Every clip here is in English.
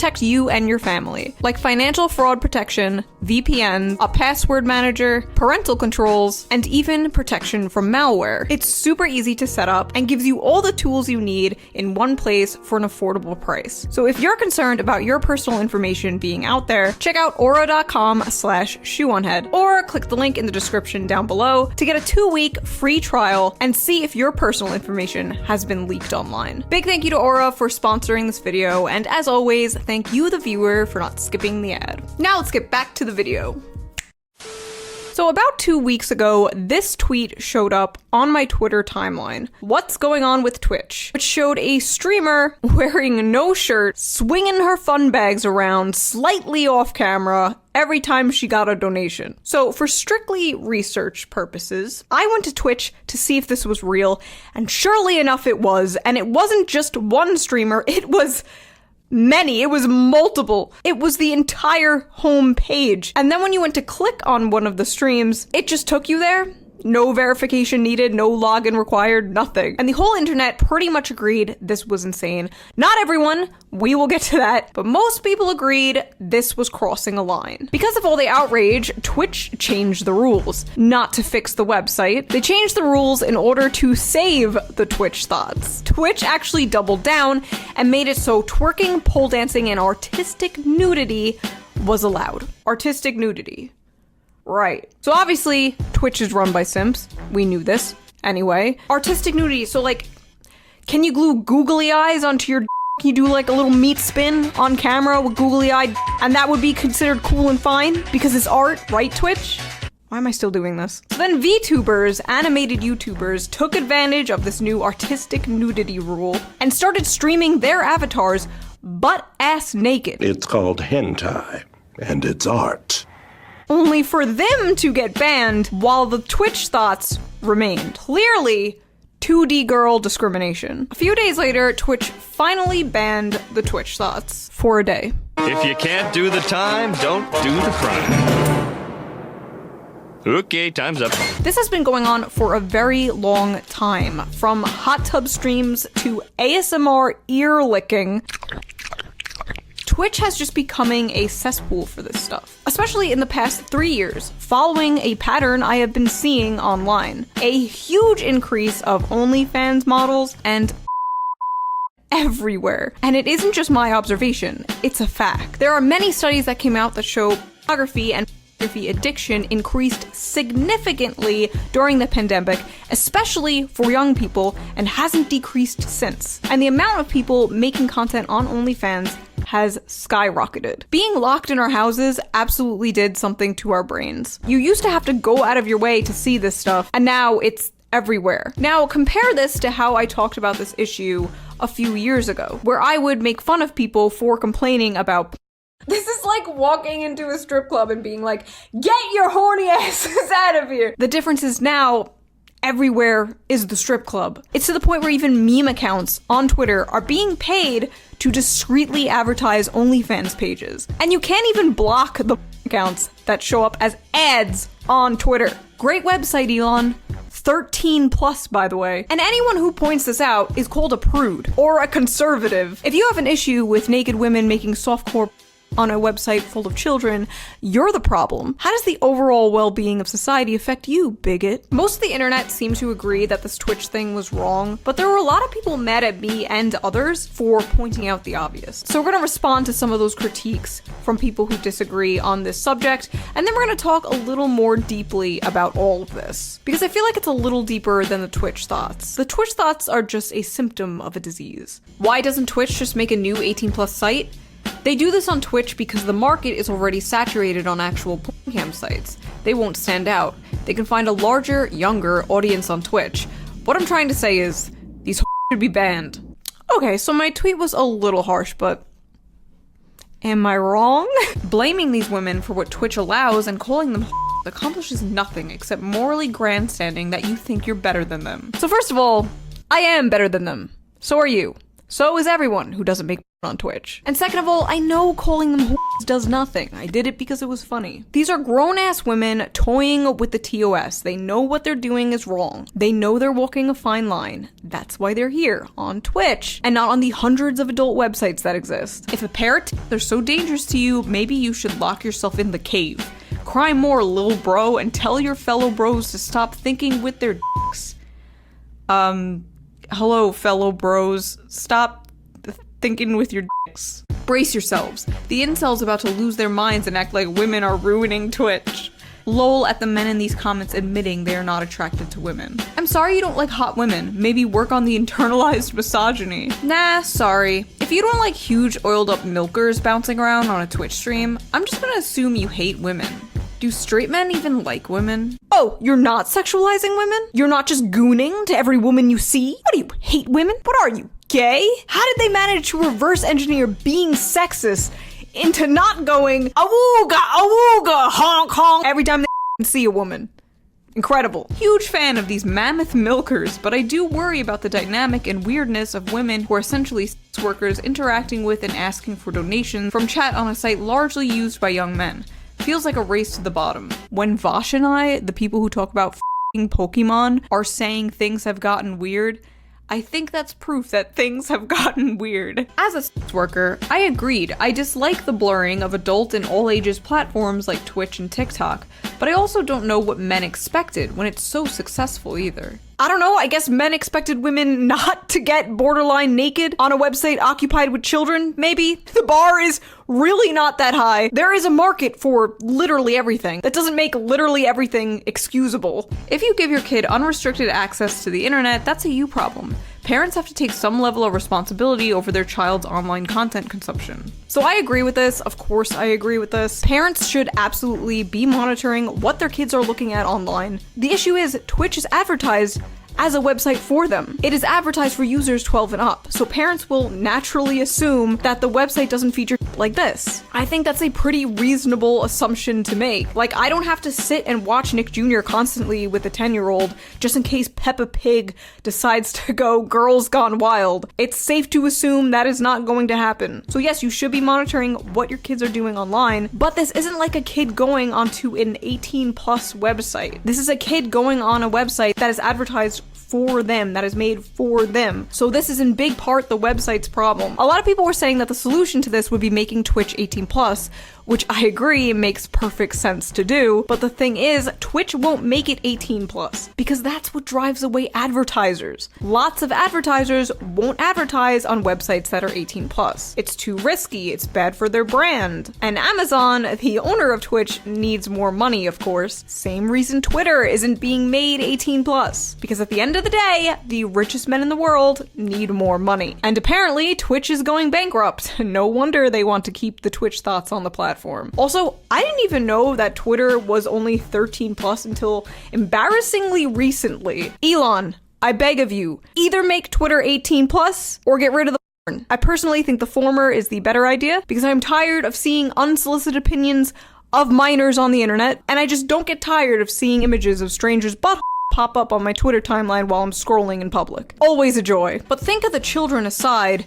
protect you and your family, like financial fraud protection, VPN, a password manager, parental controls, and even protection from malware. It's super easy to set up and gives you all the tools you need in one place for an affordable price. So if you're concerned about your personal information being out there, check out aura.com/shoeonhead or click the link in the description down below to get a 2-week free trial and see if your personal information has been leaked online. Big thank you to Aura for sponsoring this video, and as always, thank you, the viewer, for not skipping the ad. Now let's get back to the video. So about 2 weeks ago, this tweet showed up on my Twitter timeline. What's going on with Twitch? Which showed a streamer wearing no shirt, swinging her fun bags around slightly off camera every time she got a donation. So for strictly research purposes, I went to Twitch to see if this was real, and surely enough it was, and it wasn't just one streamer, it was many. It was multiple. It was the entire home page. And then when you went to click on one of the streams, it just took you there. No verification needed, no login required, nothing. And the whole internet pretty much agreed this was insane. Not everyone, we will get to that, but most people agreed this was crossing a line. Because of all the outrage, Twitch changed the rules. Not to fix the website, they changed the rules in order to save the Twitch Th0ts. Twitch actually doubled down and made it so twerking, pole dancing, and artistic nudity was allowed. Artistic nudity. Right. So obviously, Twitch is run by simps. We knew this. Anyway, artistic nudity. So like, can you glue googly eyes onto your d? Can you do like a little meat spin on camera with googly eyed, and that would be considered cool and fine because it's art, right, Twitch? Why am I still doing this? So then VTubers, animated YouTubers, took advantage of this new artistic nudity rule and started streaming their avatars butt-ass naked. It's called hentai, and it's art. Only for them to get banned while the Twitch Th0ts remained. Clearly, 2D girl discrimination. A few days later, Twitch finally banned the Twitch Th0ts for a day. If you can't do the time, don't do the crime. Okay, time's up. This has been going on for a very long time, from hot tub streams to ASMR ear licking. Twitch has just becoming a cesspool for this stuff, especially in the past 3 years, following a pattern I have been seeing online. A huge increase of OnlyFans models and everywhere. And it isn't just my observation, it's a fact. There are many studies that came out that show pornography and pornography addiction increased significantly during the pandemic, especially for young people, and hasn't decreased since. And the amount of people making content on OnlyFans has skyrocketed. Being locked in our houses absolutely did something to our brains. You used to have to go out of your way to see this stuff, and now it's everywhere. Now compare this to how I talked about this issue a few years ago, where I would make fun of people for complaining about. This is like walking into a strip club and being like, get your horny asses out of here. The difference is now, everywhere is the strip club. It's to the point where even meme accounts on Twitter are being paid to discreetly advertise OnlyFans pages. And you can't even block the accounts that show up as ads on Twitter. Great website, Elon. 13+, by the way. And anyone who points this out is called a prude or a conservative. If you have an issue with naked women making softcore on a website full of children, you're the problem. How does the overall well-being of society affect you, bigot? Most of the internet seemed to agree that this Twitch thing was wrong, but there were a lot of people mad at me and others for pointing out the obvious. So we're gonna respond to some of those critiques from people who disagree on this subject, and then we're gonna talk a little more deeply about all of this, because I feel like it's a little deeper than the Twitch Th0ts. The Twitch Th0ts are just a symptom of a disease. Why doesn't Twitch just make a new 18+ site? They do this on Twitch because the market is already saturated on actual porn cam sites. They won't stand out. They can find a larger, younger audience on Twitch. What I'm trying to say is, these should be banned. Okay, so my tweet was a little harsh, but am I wrong? Blaming these women for what Twitch allows and calling them accomplishes nothing except morally grandstanding that you think you're better than them. So first of all, I am better than them. So are you. So is everyone who doesn't make on Twitch. And second of all, I know calling them whores does nothing. I did it because it was funny. These are grown-ass women toying with the TOS. They know what they're doing is wrong. They know they're walking a fine line. That's why they're here, on Twitch, and not on the hundreds of adult websites that exist. If a pair of tits are so dangerous to you, maybe you should lock yourself in the cave. Cry more, lil bro, and tell your fellow bros to stop thinking with their dicks. Hello, fellow bros. Stop thinking with your dicks. Brace yourselves. The incels about to lose their minds and act like women are ruining Twitch. Lol at the men in these comments admitting they are not attracted to women. I'm sorry you don't like hot women. Maybe work on the internalized misogyny. Nah, sorry. If you don't like huge oiled up milkers bouncing around on a Twitch stream, I'm just gonna assume you hate women. Do straight men even like women? Oh, you're not sexualizing women? You're not just gooning to every woman you see? What do you, hate women? What are you, gay? How did they manage to reverse engineer being sexist into not going awooga, awooga, honk, honk every time they see a woman? Incredible. Huge fan of these mammoth milkers, but I do worry about the dynamic and weirdness of women who are essentially sex workers interacting with and asking for donations from chat on a site largely used by young men. Feels like a race to the bottom. When Vosh and I, the people who talk about f***ing Pokemon, are saying things have gotten weird, I think that's proof that things have gotten weird. As a sex worker, I agreed. I dislike the blurring of adult and all ages platforms like Twitch and TikTok, but I also don't know what men expected when it's so successful either. I don't know, I guess men expected women not to get borderline naked on a website occupied with children, maybe? The bar is really not that high. There is a market for literally everything. That doesn't make literally everything excusable. If you give your kid unrestricted access to the internet, that's a you problem. Parents have to take some level of responsibility over their child's online content consumption. So I agree with this. Of course I agree with this. Parents should absolutely be monitoring what their kids are looking at online. The issue is Twitch is advertised as a website for them. It is advertised for users 12 and up, so parents will naturally assume that the website doesn't feature like this. I think that's a pretty reasonable assumption to make. Like, I don't have to sit and watch Nick Jr. constantly with a 10-year-old just in case Peppa Pig decides to go Girls Gone Wild. It's safe to assume that is not going to happen. So yes, you should be monitoring what your kids are doing online, but this isn't like a kid going onto an 18+ website. This is a kid going on a website that is advertised for them, that is made for them. So this is in big part the website's problem. A lot of people were saying that the solution to this would be making Twitch 18+, which I agree makes perfect sense to do, but the thing is, Twitch won't make it 18+, because that's what drives away advertisers. Lots of advertisers won't advertise on websites that are 18+. It's too risky, it's bad for their brand. And Amazon, the owner of Twitch, needs more money, of course. Same reason Twitter isn't being made 18+, because at the end of the day, the richest men in the world need more money. And apparently, Twitch is going bankrupt. No wonder they want to keep the Twitch Th0ts on the platform. Also, I didn't even know that Twitter was only 13+ until embarrassingly recently. Elon, I beg of you, either make Twitter 18+ or get rid of the porn. I personally think the former is the better idea because I'm tired of seeing unsolicited opinions of minors on the internet, and I just don't get tired of seeing images of strangers' butt pop up on my Twitter timeline while I'm scrolling in public. Always a joy. But think of the children aside,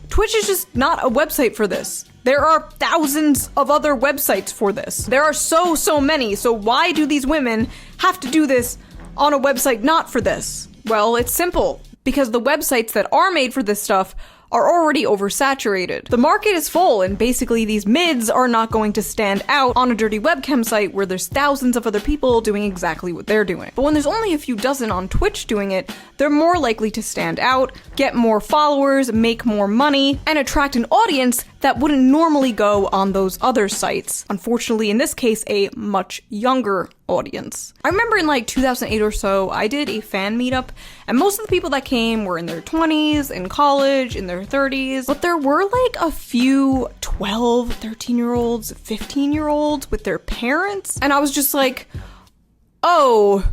Twitch is just not a website for this. There are thousands of other websites for this. There are so many, so why do these women have to do this on a website not for this? Well, it's simple. Because the websites that are made for this stuff are already oversaturated. The market is full, and basically these mids are not going to stand out on a dirty webcam site where there's thousands of other people doing exactly what they're doing. But when there's only a few dozen on Twitch doing it, they're more likely to stand out, get more followers, make more money, and attract an audience that wouldn't normally go on those other sites. Unfortunately, in this case, a much younger audience. I remember in like 2008 or so, I did a fan meetup, and most of the people that came were in their 20s, in college, in their 30s, but there were like a few 12, 13-year-olds, 15-year-olds with their parents, and I was just like, oh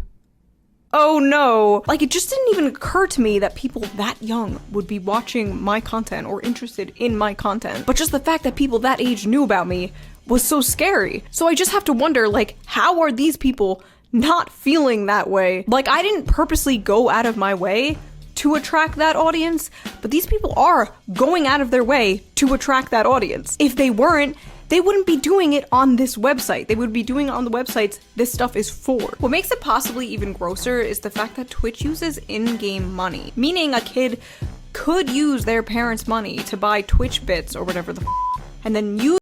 no. Like, it just didn't even occur to me that people that young would be watching my content or interested in my content. But just the fact that people that age knew about me was so scary. So I just have to wonder, like, how are these people not feeling that way? Like, I didn't purposely go out of my way to attract that audience, but these people are going out of their way to attract that audience. If they weren't, they wouldn't be doing it on this website. They would be doing it on the websites this stuff is for. What makes it possibly even grosser is the fact that Twitch uses in-game money, meaning a kid could use their parents' money to buy Twitch bits or whatever the and then use